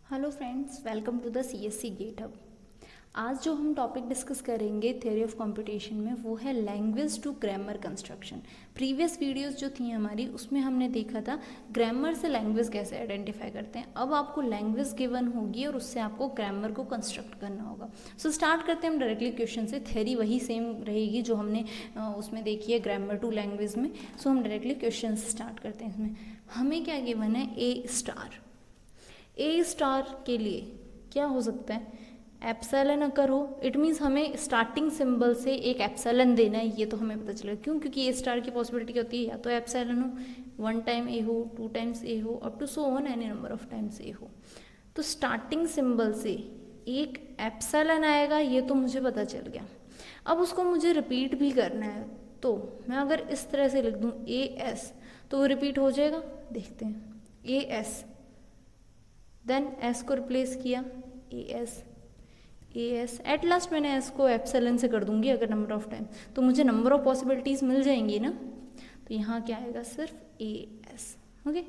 Hello friends, welcome to the CSC gate hub. आज जो हम टॉपिक डिस्कस करेंगे थ्योरी ऑफ कंप्यूटेशन में वो है language to grammar construction. Previous videos जो थी हमारी उसमें हमने देखा था ग्रामर से लैंग्वेज कैसे आइडेंटिफाई करते हैं। अब आपको लैंग्वेज गिवन होगी और उससे आपको ग्रामर को कंस्ट्रक्ट करना होगा। सो स्टार्ट करते हैं हम डायरेक्टली क्वेश्चन से। थ्योरी वही सेम रहेगी जो हमने उसमें देखी है ग्रामर टू लैंग्वेज में। सो हम डायरेक्टली क्वेश्चन से स्टार्ट करते हैं। इसमें हमें क्या गिवन है, ए स्टार के लिए क्या हो सकता है, एप्सिलॉन अगर हो, इट मीन्स हमें स्टार्टिंग सिंबल से एक एप्सिलॉन देना है। ये तो हमें पता चलेगा क्यों, क्योंकि ए स्टार की पॉसिबिलिटी क्या होती है, या तो एप्सिलॉन हो, 1 टाइम ए हो, 2 टाइम्स ए हो, up to so on any number of times a हो। तो स्टार्टिंग सिंबल से एक एप्सिलॉन आएगा, ये तो मुझे पता चल गया। अब उसको मुझे रिपीट भी करना है, तो मैं अगर इस तरह से लिख दूँ ए एस, तो वो रिपीट हो जाएगा। देखते हैं, ए एस, देन एस को रिप्लेस किया, ए एस, एट लास्ट मैंने एस को एप्सिलॉन से कर दूंगी अगर नंबर ऑफ टाइम, तो मुझे नंबर ऑफ पॉसिबिलिटीज मिल जाएंगी ना। तो यहाँ क्या आएगा, सिर्फ ए एस। ओके,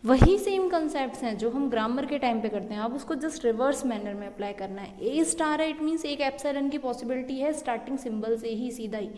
वही सेम कंसेप्ट्स हैं जो हम ग्रामर के टाइम पे करते हैं। अब उसको जस्ट रिवर्स मैनर में अप्लाई करना है। ए स्टार है, इट मीन्स एक एप्सिलॉन की पॉसिबिलिटी है स्टार्टिंग सिंबल से ही सीधा ही,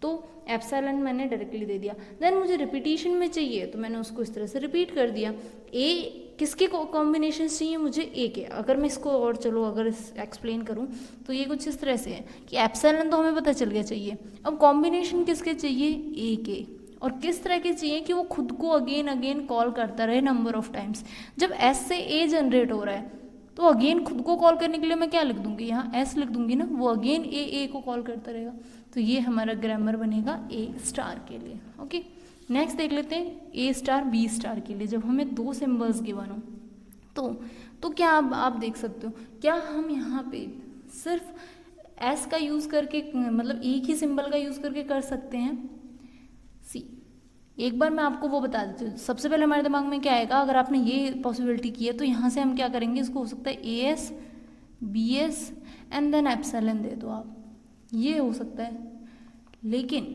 तो एप्सिलॉन मैंने डायरेक्टली दे दिया। देन मुझे रिपीटिशन में चाहिए तो मैंने उसको इस तरह से रिपीट कर दिया। ए किसके कॉम्बिनेशन चाहिए मुझे, ए के। अगर मैं इसको और चलो अगर एक्सप्लेन करूं तो ये कुछ इस तरह से है कि एप्सिलॉन तो हमें पता चल गया चाहिए, अब कॉम्बिनेशन किसके चाहिए, ए के। और किस तरह के चाहिए कि वो खुद को अगेन अगेन कॉल करता रहे नंबर ऑफ टाइम्स। जब एस से ए जनरेट हो रहा है तो अगेन खुद को कॉल करने के लिए मैं क्या लिख दूंगी, यहाँ एस लिख दूंगी ना, वो अगेन ए को कॉल करता रहेगा। तो ये हमारा ग्रामर बनेगा ए स्टार के लिए। ओके, नेक्स्ट देख लेते हैं ए स्टार बी स्टार के लिए। जब हमें दो सिंबल्स गिवन हो तो क्या आप देख सकते हो, क्या हम यहाँ पे सिर्फ एस का यूज़ करके, मतलब एक ही सिंबल का यूज़ करके कर सकते हैं। सी, एक बार मैं आपको वो बता देती हूँ। सबसे पहले हमारे दिमाग में क्या आएगा, अगर आपने ये पॉसिबिलिटी की है तो यहाँ से हम क्या करेंगे, इसको हो सकता है a S B s and then epsilon दे दो आप, ये हो सकता है। लेकिन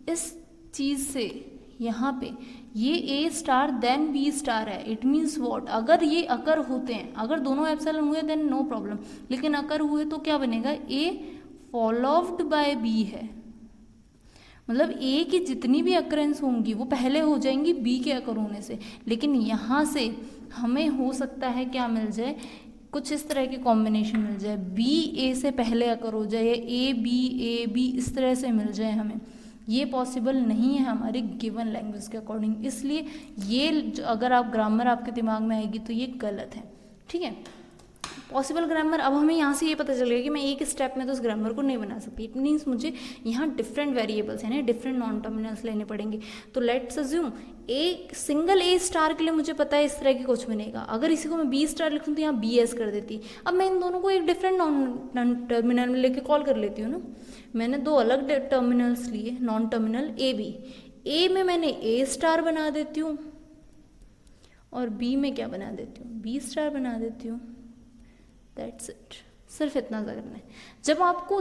इस चीज़ से यहाँ पे ये ए स्टार देन बी स्टार है, इट मीन्स वॉट, अगर ये अकर होते हैं, अगर दोनों एप्सिलॉन हुए देन नो प्रॉब्लम, लेकिन अकर हुए तो क्या बनेगा, ए फॉलोव्ड बाय बी है। मतलब ए की जितनी भी अकरेंस होंगी वो पहले हो जाएंगी बी के अकर होने से। लेकिन यहाँ से हमें हो सकता है क्या मिल जाए, कुछ इस तरह की कॉम्बिनेशन मिल जाए, बी ए से पहले अकर हो जाए, ए बी इस तरह से मिल जाए हमें। ये पॉसिबल नहीं है हमारे गिवन लैंग्वेज के अकॉर्डिंग, इसलिए ये अगर आप ग्रामर आपके दिमाग में आएगी तो ये गलत है। ठीक है, पॉसिबल ग्रामर। अब हमें यहाँ से ये पता चल गया कि मैं एक स्टेप में तो उस ग्रामर को नहीं बना सकती। इट मीन्स मुझे यहाँ डिफरेंट वेरिएबल्स हैं, डिफरेंट नॉन टर्मिनल्स लेने पड़ेंगे। तो लेट्स अज्यूम एक सिंगल ए स्टार के लिए मुझे पता है इस तरह की कुछ बनेगा। अगर इसी को मैं बी स्टार लिखूँ तो यहाँ बी एस कर देती। अब मैं इन दोनों को एक डिफरेंट नॉन टर्मिनल में लेके कॉल कर लेती हूँ ना। मैंने दो अलग टर्मिनल्स लिए, नॉन टर्मिनल ए बी। ए में मैंने ए स्टार बना देती हूँ और बी में क्या बना देती हूँ, बी स्टार बना देती हूँ। दैट्स इट, सिर्फ इतना सा करना है। जब आपको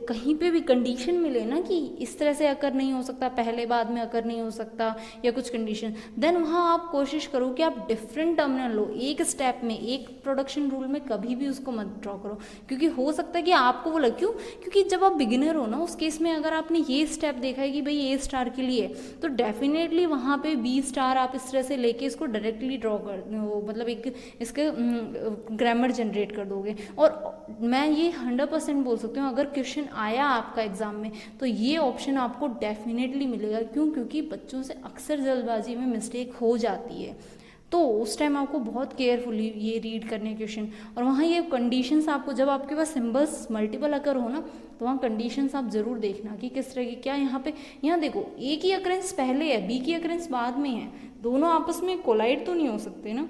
कहीं पे भी कंडीशन मिले ना कि इस तरह से अकर नहीं हो सकता, पहले बाद में अकर नहीं हो सकता या कुछ कंडीशन, देन वहाँ आप कोशिश करो कि आप डिफरेंट टर्मिनल लो। एक स्टेप में, एक प्रोडक्शन रूल में कभी भी उसको मत ड्रॉ करो, क्योंकि हो सकता है कि आपको वो लगे, क्यों, क्योंकि जब आप बिगिनर हो ना, उस केस में अगर आपने ये स्टेप देखा है कि भाई ए स्टार के लिए, तो डेफिनेटली वहाँ पे बी स्टार आप इस तरह से लेके इसको डायरेक्टली ड्रॉ कर, मतलब एक इसके ग्रामर जनरेट कर दोगे। और मैं ये 100% बोल सकती हूँ, अगर क्वेश्चन आया आपका एग्जाम में तो ये ऑप्शन आपको डेफिनेटली मिलेगा। क्यों, क्योंकि बच्चों से अक्सर जल्दबाजी में मिस्टेक हो जाती है, तो उस टाइम आपको बहुत केयरफुली ये रीड करने क्वेश्चन। और वहाँ ये कंडीशंस आपको, जब आपके पास सिंबल्स मल्टीपल अकर हो ना, तो वहाँ कंडीशंस आप जरूर देखना कि किस तरह की, क्या यहाँ पे, यहाँ देखो ए की अकरेंस पहले है, बी की अकरेंस बाद में है, दोनों आपस में कोलाइड तो नहीं हो सकते ना,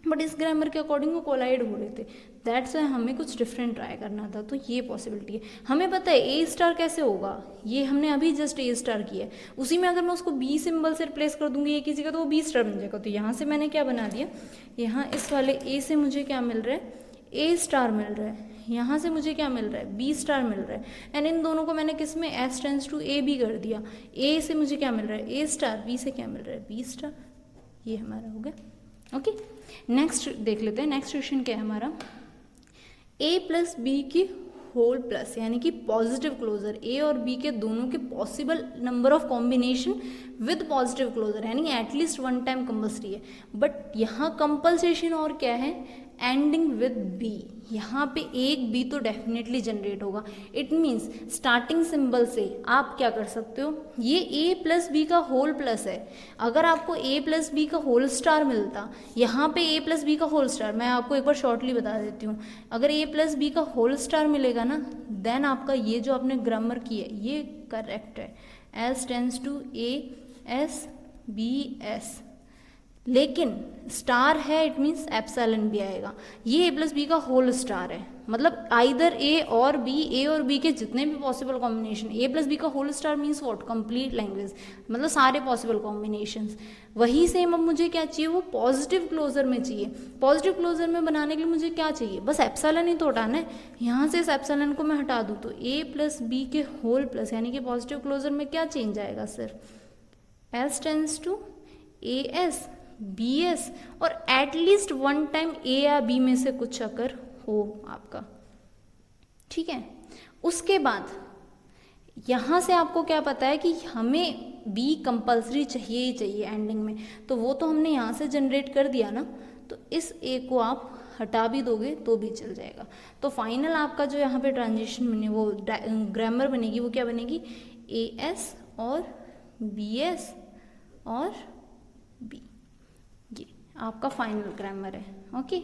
बट इस ग्रामर के अकॉर्डिंग वो कोलाइड हो रहे थे। दैट्स वाई हमें कुछ डिफरेंट ट्राई करना था। तो ये पॉसिबिलिटी है। हमें पता है ए स्टार कैसे होगा, ये हमने अभी जस्ट ए स्टार किया है, उसी में अगर मैं उसको बी सिंबल से रिप्लेस कर दूंगी ए किसी का, तो वो बी स्टार बन जाएगा। तो यहाँ से मैंने क्या बना दिया, यहाँ इस वाले ए से मुझे क्या मिल रहा है, ए स्टार मिल रहा है, यहाँ से मुझे क्या मिल रहा है, बी स्टार मिल रहा है। एंड इन दोनों को मैंने किस में, S tends to A B कर दिया। ए से मुझे क्या मिल रहा है, ए स्टार, बी से क्या मिल रहा है, बी स्टार। ये हमारा हो गया ओके, नेक्स्ट देख लेते हैं। नेक्स्ट क्वेश्चन क्या है हमारा, a प्लस बी की होल प्लस, यानी कि पॉजिटिव क्लोजर, ए और बी के दोनों के possible number of combination with positive closure, यानी एटलीस्ट वन टाइम कंपल्सरी है। बट यहाँ कंपल्सेशन और क्या है, एंडिंग विद बी, यहाँ पे एक बी तो डेफिनेटली जनरेट होगा। इट मीन्स स्टार्टिंग सिंबल से आप क्या कर सकते हो, ये ए प्लस बी का होल प्लस है, अगर आपको ए प्लस बी का होल स्टार मिलता, यहाँ पे ए प्लस बी का होल स्टार, मैं आपको एक बार शॉर्टली बता देती हूँ, अगर ए प्लस बी का होल स्टार मिलेगा ना, देन आपका ये जो आपने ग्रामर की है ये करेक्ट है, S tends to A S B S, लेकिन स्टार है इट मीन्स एप्सिलॉन भी आएगा। ये ए प्लस बी का होल स्टार है, मतलब आइदर ए और बी के जितने भी possible combination, A plus B का whole star means what, complete language, मतलब सारे पॉसिबल कॉम्बिनेशंस। वही सेम अब मुझे क्या चाहिए, वो पॉजिटिव क्लोजर में चाहिए। पॉजिटिव क्लोजर में बनाने के लिए मुझे क्या चाहिए, बस एप्सिलॉन ही तो हटाना है। यहाँ से इस एप्सिलॉन को मैं हटा दूँ तो ए प्लस बी के होल प्लस, यानी कि पॉजिटिव क्लोजर में क्या चेंज आएगा, सिर्फ S tends to A S B S, और एटलीस्ट वन टाइम ए या बी में से कुछ अगर हो आपका, ठीक है। उसके बाद यहाँ से आपको क्या पता है कि हमें बी कंपल्सरी चाहिए ही चाहिए एंडिंग में, तो वो तो हमने यहाँ से जनरेट कर दिया ना, तो इस ए को आप हटा भी दोगे तो भी चल जाएगा। तो फाइनल आपका जो यहाँ पे ट्रांजिशन बने, वो ग्रामर बनेगी, वो क्या बनेगी, ए एस और बी एस और बी, ये आपका फाइनल ग्रामर है। ओके,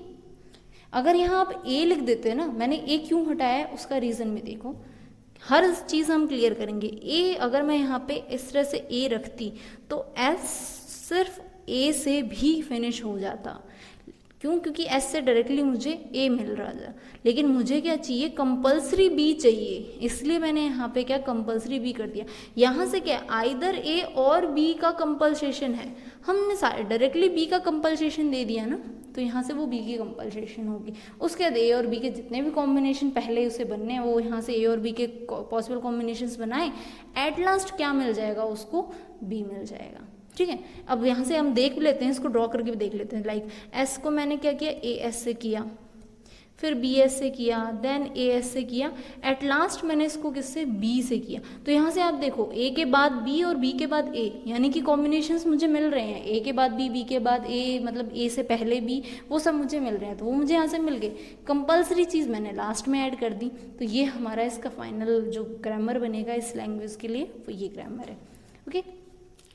अगर यहाँ आप ए लिख देते हैं ना, मैंने ए क्यों हटाया है उसका रीज़न में देखो, हर चीज़ हम क्लियर करेंगे। ए अगर मैं यहाँ पे इस तरह से ए रखती तो एस सिर्फ ए से भी फिनिश हो जाता, क्यों, क्योंकि एस से डायरेक्टली मुझे ए मिल रहा था, लेकिन मुझे क्या चाहिए, कंपल्सरी बी चाहिए, इसलिए मैंने यहाँ पे क्या कंपल्सरी बी कर दिया। यहाँ से क्या आइदर ए और बी का कंपल्सेशन है, हमने डायरेक्टली बी का कंपल्सेशन दे दिया ना, तो यहाँ से वो बी की कंपल्सेशन होगी। उसके बाद ए और बी के जितने भी कॉम्बिनेशन पहले उसे बनने हैं, वो यहाँ से ए और बी के पॉसिबल कॉम्बिनेशंस बनाए, एट लास्ट क्या मिल जाएगा उसको, बी मिल जाएगा, ठीक है। अब यहाँ से हम देख भी लेते हैं, इसको ड्रॉ करके भी देख लेते हैं। लाइक एस को मैंने क्या किया, ए एस से किया, फिर बी एस से किया, देन ए एस से किया, एट लास्ट मैंने इसको किससे, बी से किया। तो यहाँ से आप देखो ए के बाद बी और बी के बाद ए, यानी कि कॉम्बिनेशंस मुझे मिल रहे हैं, ए के बाद बी के बाद ए, मतलब ए से पहले बी, वो सब मुझे मिल रहे हैं, तो वो मुझे यहाँ से मिल गए। कंपल्सरी चीज़ मैंने लास्ट में ऐड कर दी, तो ये हमारा इसका फाइनल जो ग्रामर बनेगा इस लैंग्वेज के लिए, वो ये ग्रामर है। ओके,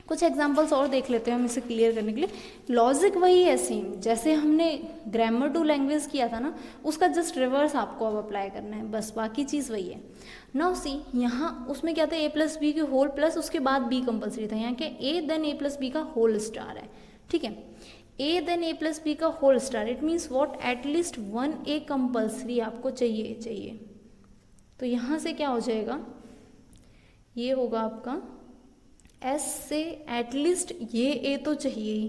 कुछ एग्जांपल्स और देख लेते हैं हम इसे क्लियर करने के लिए। लॉजिक वही है सेम, जैसे हमने ग्रामर टू लैंग्वेज किया था ना, उसका जस्ट रिवर्स आपको अब अप्लाई करना है, बस बाकी चीज़ वही है। नाउ सी, यहाँ उसमें क्या था, ए प्लस बी के होल प्लस, उसके बाद बी कंपल्सरी था, यहाँ क्या A then A plus B का होल स्टार है, ठीक है। ए देन ए प्लस बी का whole star, it means what, at least one A compulsory आपको चाहिए। तो यहाँ से क्या हो जाएगा, ये होगा आपका एस से एटलीस्ट ये ए तो चाहिए ही,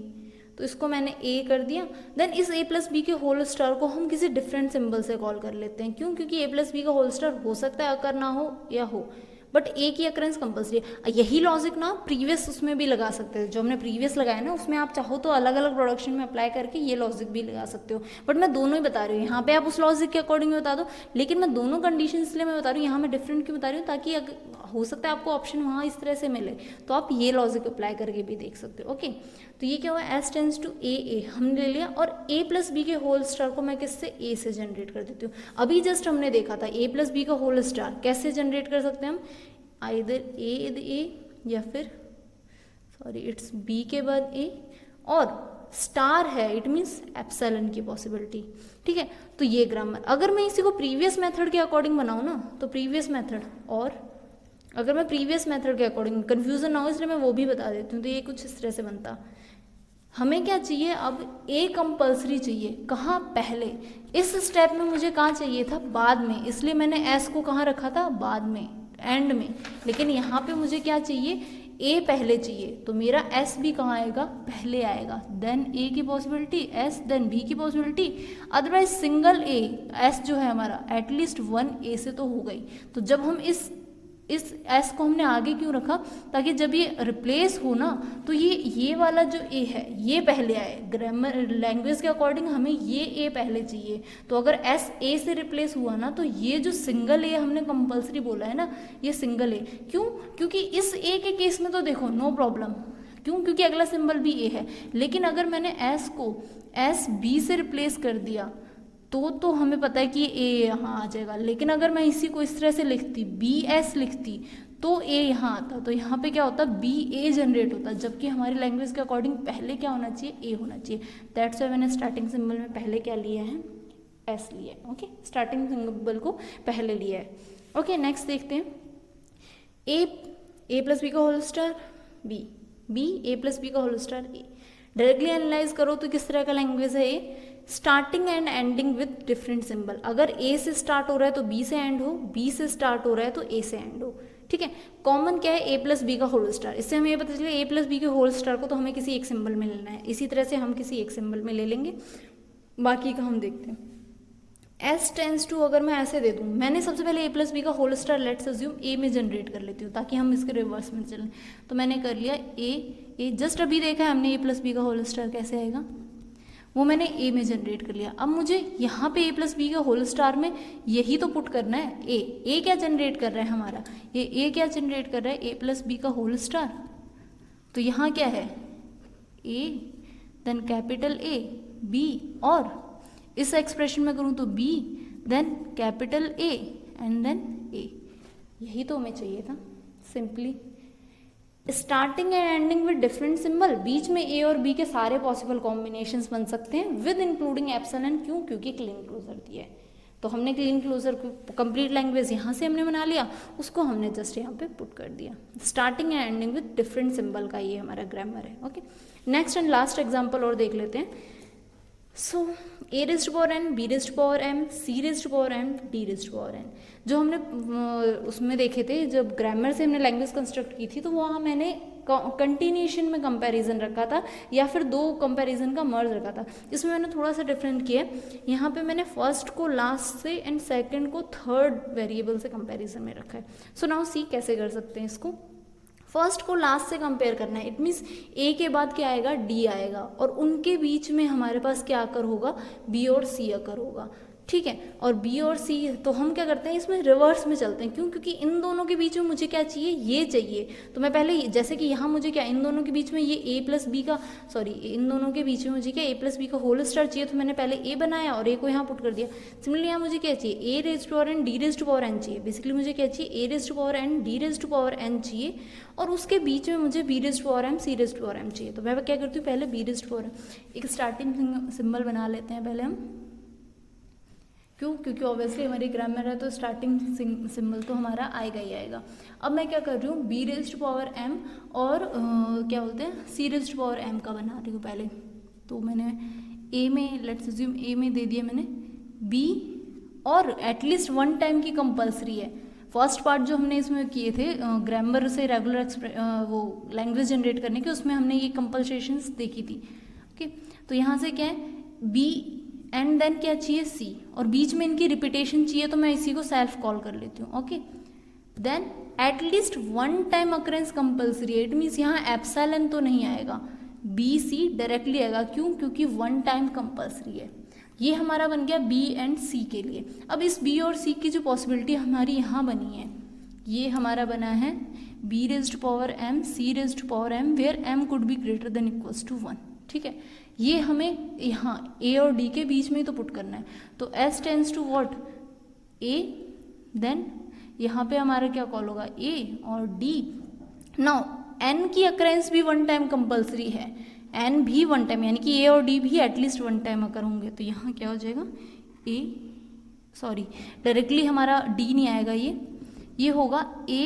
तो इसको मैंने ए कर दिया। देन इस ए प्लस बी के होल स्टार को हम किसी डिफरेंट सिंबल से कॉल कर लेते हैं, क्यों, क्योंकि ए प्लस बी का होल स्टार हो सकता है अकर ना हो या हो, बट ए की अकरेंस कंपल्सरी है। यही लॉजिक ना प्रीवियस उसमें भी लगा सकते हैं, जो हमने प्रीवियस लगाया ना, उसमें आप चाहो तो अलग अलग प्रोडक्शन में अप्लाई करके ये लॉजिक भी लगा सकते हो, बट मैं दोनों ही बता रही हूँ। यहाँ पे आप उस लॉजिक के अकॉर्डिंग बता दो, लेकिन मैं दोनों कंडीशन इसलिए मैं बता रही हूँ, यहाँ मैं डिफरेंट क्यों बता रही हूँ, ताकि हो सकता है आपको ऑप्शन वहाँ इस तरह से मिले, तो आप ये लॉजिक अप्लाई करके भी देख सकते हो। ओके, तो ये क्या हुआ, एस टेंस टू ए हमने ले लिया, और ए प्लस बी के होल स्टार को मैं किससे, ए से जनरेट कर देती हूँ। अभी जस्ट हमने देखा था ए प्लस बी का होल स्टार कैसे जनरेट कर सकते हैं हम, आइदर ए या फिर इट्स बी के बाद ए और स्टार है, इट मीन्स एप्सिलॉन की पॉसिबिलिटी, ठीक है। तो ये ग्रामर, अगर मैं इसी को प्रीवियस मेथड के अकॉर्डिंग बनाऊँ ना, तो प्रीवियस मेथड, और अगर मैं प्रीवियस मेथड के अकॉर्डिंग, कन्फ्यूजन ना हो इसलिए मैं वो भी बता देती हूँ, तो ये कुछ इस तरह से बनता। हमें क्या चाहिए, अब ए कंपल्सरी चाहिए, कहाँ, पहले। इस स्टेप में मुझे कहाँ चाहिए था, बाद में, इसलिए मैंने एस को कहाँ रखा था, बाद में, एंड में। लेकिन यहाँ पे मुझे क्या चाहिए, ए पहले चाहिए, तो मेरा एस भी कहाँ आएगा, पहले आएगा, देन ए की पॉसिबिलिटी, एस देन बी की पॉसिबिलिटी, अदरवाइज सिंगल ए, एस जो है हमारा एटलीस्ट वन ए से तो हो गई। तो जब हम इस एस को हमने आगे क्यों रखा, ताकि जब ये रिप्लेस हो ना तो ये वाला जो ए है ये पहले आए। ग्रामर लैंग्वेज के अकॉर्डिंग हमें ये ए पहले चाहिए, तो अगर एस ए से रिप्लेस हुआ ना तो ये जो सिंगल ए हमने कंपल्सरी बोला है ना, ये सिंगल ए क्यों, क्योंकि इस ए के केस में तो देखो नो प्रॉब्लम, क्यों, क्योंकि अगला सिंबल भी ए है। लेकिन अगर मैंने एस को एस बी से रिप्लेस कर दिया तो हमें पता है कि ए यहाँ आ जाएगा। लेकिन अगर मैं इसी को इस तरह से लिखती, बी एस लिखती, तो ए यहाँ आता, तो यहाँ पे क्या होता, बी ए जनरेट होता, जबकि हमारी लैंग्वेज के अकॉर्डिंग पहले क्या होना चाहिए, ए होना चाहिए। दैट्स व्हाई मैंने स्टार्टिंग सिंबल में पहले क्या लिया है, एस लिया है। ओके, स्टार्टिंग सिंबल को पहले लिया है। ओके, नेक्स्ट देखते हैं, ए प्लस बी का whole star b a plus B का whole star a. Directly analyse करो तो किस तरह का लैंग्वेज है a, starting and ending with different symbol. अगर ए से स्टार्ट हो रहा है तो बी से एंड हो, बी से स्टार्ट हो रहा है तो ए से एंड हो। ठीक है, कॉमन क्या है, ए प्लस बी का होल स्टार। इससे हमें ये पता चले ए प्लस बी के होल स्टार को तो हमें किसी एक सिंबल में लेना है, इसी तरह से हम किसी एक सिंबल में ले लेंगे, बाकी का हम देखते हैं। एस टेंस टू, अगर मैं ऐसे दे दूँ, मैंने सबसे पहले ए प्लस बी का होल स्टार लेट्स अज्यूम ए में जनरेट कर लेती हूँ ताकि हम इसके रिवर्स में चलें। तो मैंने कर लिया ए जस्ट अभी देखा है हमने ए प्लस बी का होल स्टार कैसे आएगा, वो मैंने ए में जनरेट कर लिया। अब मुझे यहाँ पे ए प्लस बी का होल स्टार में यही तो पुट करना है, ए क्या जनरेट कर रहा है हमारा, ये ए क्या जनरेट कर रहा है, ए प्लस बी का होल स्टार। तो यहाँ क्या है, ए देन कैपिटल ए बी, और इस एक्सप्रेशन में करूँ तो b then capital A and then a. यही तो हमें चाहिए था simply. Starting and ending with different symbol, बीच में ए और बी के सारे पॉसिबल कॉम्बिनेशंस बन सकते हैं विद इंक्लूडिंग एप्सिलॉन, क्यों, क्योंकि क्लीन क्लोजर दिया है। तो हमने क्लीन क्लोजर कंप्लीट लैंग्वेज यहाँ से हमने बना लिया, उसको हमने जस्ट यहाँ पे पुट कर दिया। Starting and ending with different symbol का ये हमारा ग्रामर है। Okay, next and last example और देख लेते हैं। So a raised power n, b raised power M, C raised power m, d raised power n, जो हमने उसमें देखे थे जब ग्रामर से हमने लैंग्वेज कंस्ट्रक्ट की थी, तो वहाँ मैंने कंटिन्यूएशन में कंपैरिजन रखा था या फिर दो कंपैरिजन का मर्ज रखा था। इसमें मैंने थोड़ा सा डिफरेंट किया, यहाँ पे मैंने फर्स्ट को लास्ट से एंड सेकंड को थर्ड वेरिएबल से कंपैरिजन में रखा है। सो नाउ सी कैसे कर सकते हैं इसको, फर्स्ट को लास्ट से कंपेयर करना है, इट मीन्स ए के बाद क्या आएगा, डी आएगा, और उनके बीच में हमारे पास क्या आकर होगा, बी और सी आकर होगा। ठीक है, और बी और सी, तो हम क्या करते हैं इसमें रिवर्स में चलते हैं, क्यों, क्योंकि इन दोनों के बीच में मुझे क्या चाहिए, ये चाहिए। तो मैं पहले जैसे कि यहाँ मुझे क्या, इन दोनों के बीच में ये ए प्लस बी का, सॉरी इन दोनों के बीच में मुझे क्या ए प्लस बी का होल स्टार चाहिए, तो मैंने पहले ए बनाया और ए को यहाँ पुट कर दिया। सिमिलरली यहाँ मुझे क्या चाहिए, a raised to power n, d raised to power n चाहिए। बेसिकली मुझे क्या चाहिए, a raised to power n, d raised to power n चाहिए, और उसके बीच में मुझे b raised to power M, C raised to power m चाहिए। तो मैं क्या करती हूँ, पहले b raised to power m एक स्टार्टिंग सिंबल बना लेते हैं पहले हम, क्यों, क्योंकि ऑब्वियसली हमारी ग्रामर है तो स्टार्टिंग सिंबल तो हमारा आएगा ही आएगा। अब मैं क्या कर रही हूँ, B raised to power M और क्या बोलते हैं, C raised to power M का बना रही हूँ पहले। तो मैंने ए में, लेट्स अज्यूम ए में दे दिया मैंने बी, और एटलीस्ट वन टाइम की कंपल्सरी है। फर्स्ट पार्ट जो हमने इसमें किए थे ग्रामर से रेगुलर वो लैंग्वेज जनरेट करने के, उसमें हमने ये कंपल्सेशंस देखी थी। ओके, तो यहाँ से क्या है, बी एंड देन क्या चाहिए, सी, और बीच में इनकी रिपीटेशन चाहिए, तो मैं इसी को सेल्फ कॉल कर लेती हूँ। Okay, then at least one time occurrence compulsory, it means यहाँ एप्सिलॉन तो नहीं आएगा, बी सी डायरेक्टली आएगा, क्यों, क्योंकि वन टाइम कंपल्सरी है। ये हमारा बन गया बी एंड सी के लिए। अब इस बी और सी की जो पॉसिबिलिटी हमारी यहाँ बनी है, ये हमारा बना है B raised power M, C raised power M, where M could be greater than equals to 1। ठीक है, ये हमें यहाँ ए और डी के बीच में ही तो पुट करना है। तो S tends to what, A, then यहाँ पे हमारा क्या कॉल होगा, ए और डी। नाउ एन की अकरेंस भी वन टाइम कंपल्सरी है, एन भी वन टाइम, यानी कि ए और डी भी एटलीस्ट वन टाइम अकर होंगे। तो यहाँ क्या हो जाएगा, ए, सॉरी डायरेक्टली हमारा डी नहीं आएगा, ये होगा ए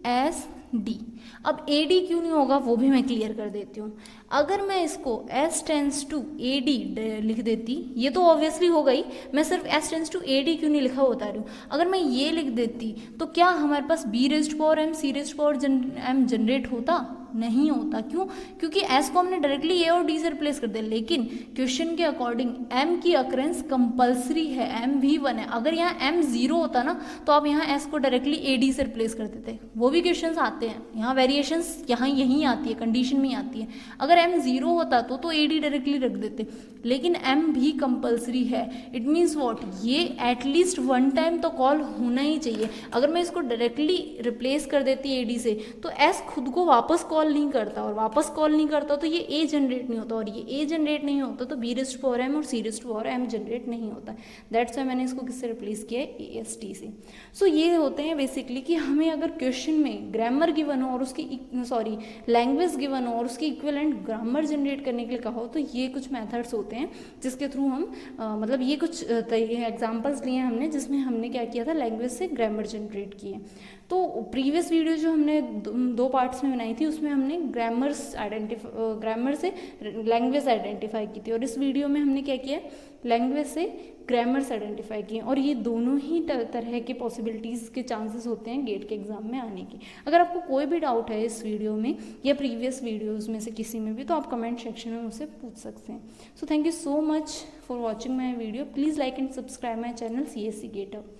एस डी। अब ए डी क्यों नहीं होगा वो भी मैं क्लियर कर देती हूँ। अगर मैं इसको S tends to A D लिख देती, ये तो ऑब्वियसली होगा ही, मैं सिर्फ S tends to A D क्यों नहीं लिखा बता रही हूँ। अगर मैं ये लिख देती तो क्या हमारे पास बी रेज्ड पावर एम, सी रेज्ड पावर एम जनरेट होता, नहीं होता। क्यों? क्योंकि एस को हमने डायरेक्टली ए और डी से रिप्लेस कर दिया, लेकिन क्वेश्चन के अकॉर्डिंग एम की अकरेंस कंपल्सरी है, एम भी 1 है। अगर यहाँ एम 0 होता ना तो आप यहाँ एस को डायरेक्टली ए डी से रिप्लेस कर देते, वो भी क्वेश्चन आते हैं, यहाँ वेरिएशंस यहाँ यहीं आती है, कंडीशन में आती है। अगर एम 0 होता तो ए डी डायरेक्टली रख देते, लेकिन एम भी कंपल्सरी है। इट मीन्स व्हाट, ये एटलीस्ट 1 टाइम तो कॉल होना ही चाहिए। अगर मैं इसको डायरेक्टली रिप्लेस कर देती ए डी से तो एस खुद को वापस कॉल नहीं करता, और वापस कॉल नहीं करता तो ये ए जनरेट नहीं होता, और ये ए जनरेट नहीं होता तो b raised to power M और c raised to power m generate नहीं होता। दैट्स वाई मैंने इसको किससे रिप्लेस किया है, ए एस टी से। सो ये होते हैं बेसिकली कि हमें अगर क्वेश्चन में ग्रामर गिवन हो और उसकी लैंग्वेज गिवन हो और उसकी इक्विवेलेंट ग्रामर जनरेट करने के लिए कहा हो, तो ये कुछ मेथड्स होते हैं जिसके थ्रू हम मतलब ये कुछ एग्जांपल्स लिए हैं हमने, जिसमें हमने क्या किया था, लैंग्वेज से ग्रामर जनरेट किए। तो प्रीवियस वीडियो जो हमने 2 पार्ट्स में बनाई थी उसमें हमने ग्रामर से लैंग्वेज आइडेंटिफाई की थी, और इस वीडियो में हमने क्या किया, लैंग्वेज से ग्रामर्स आइडेंटिफाई किए। और ये दोनों ही तरह के पॉसिबिलिटीज़ के चांसेस होते हैं गेट के एग्जाम में आने की। अगर आपको कोई भी डाउट है इस वीडियो में या प्रीवियस वीडियोज़ में से किसी में भी, तो आप कमेंट सेक्शन में मुझसे पूछ सकते हैं। So thank you so much for watching my video. Please like and subscribe my channel CSC getup.